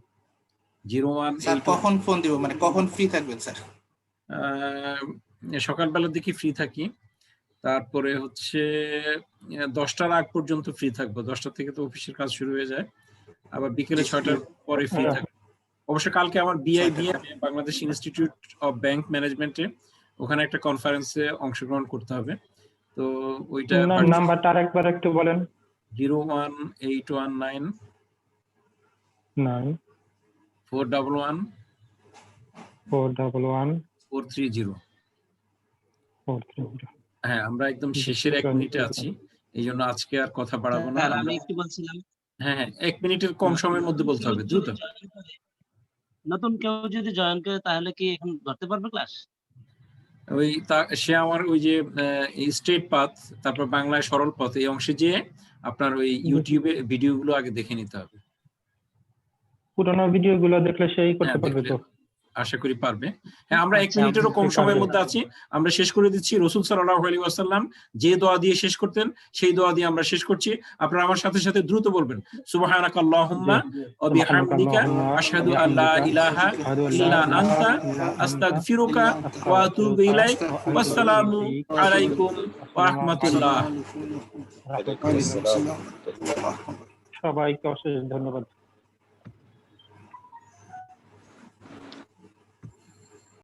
018। স্যার কখন ফোন দিব, মানে কখন ফ্রি থাকবেন স্যার? সকালবেলার দিকে ফ্রি থাকি, তারপরে হচ্ছে 10টার আগ পর্যন্ত ফ্রি থাকবো। 10টা থেকে তো অফিসের কাজ শুরু হয়ে যায়, আবার বিকেলে 6টার পরে ফ্রি থাকবো। অবশ্য কালকে আমার বিআইবিএ, বাংলাদেশ ইনস্টিটিউট অফ ব্যাংক ম্যানেজমেন্টে, ওখানে একটা কনফারেন্সে অংশগ্রহণ করতে হবে। তো ওইটা নাম্বারটা আরেকবার একটু বলেন। 01819411430। হ্যাঁ, আমরা একদম শেষের 1 মিনিটে আছি, এই জন্য আজকে আর কথা বাড়াবো না। আমি একটু বলছিলাম, হ্যাঁ 1 মিনিটের কম সময়ের মধ্যে বলতে হবে, দ্রুত। নতুন কেউ যদি জয়েন করে তাহলে কি এখন ধরতে পারবে ক্লাস? সে আমার ওই যে স্ট্রেট পাথ, তারপর বাংলায় সরল পথ, এই অংশে যে আপনার ওই ইউটিউবে ভিডিওগুলো আগে দেখে নিতে হবে। পুরোনো ভিডিওগুলো দেখলে সেই করতে পারবে তো? আশা করি পারবে। হ্যাঁ, আমরা 1 মিনিটেরও কম সময়ের মধ্যে আছি। আমরা শেষ করে দিচ্ছি। রাসূল সাল্লাল্লাহু আলাইহি ওয়াসাল্লাম যে দোয়া দিয়ে শেষ করতেন, সেই দোয়া দিয়ে আমরা শেষ করছি। আপনারা আমার সাথে সাথে দ্রুত বলবেন, সুবহানাকাল্লাহুম্মা ওয়া বিহামদিকা আশহাদু আল্লা ইলাহা ইল্লা আনতা আস্তাগফিরুকা ওয়া আতুবু ইলাইক। ওয়াসসালামু আলাইকুম ওয়া রাহমাতুল্লাহ। সবাইকে অশেষ ধন্যবাদ।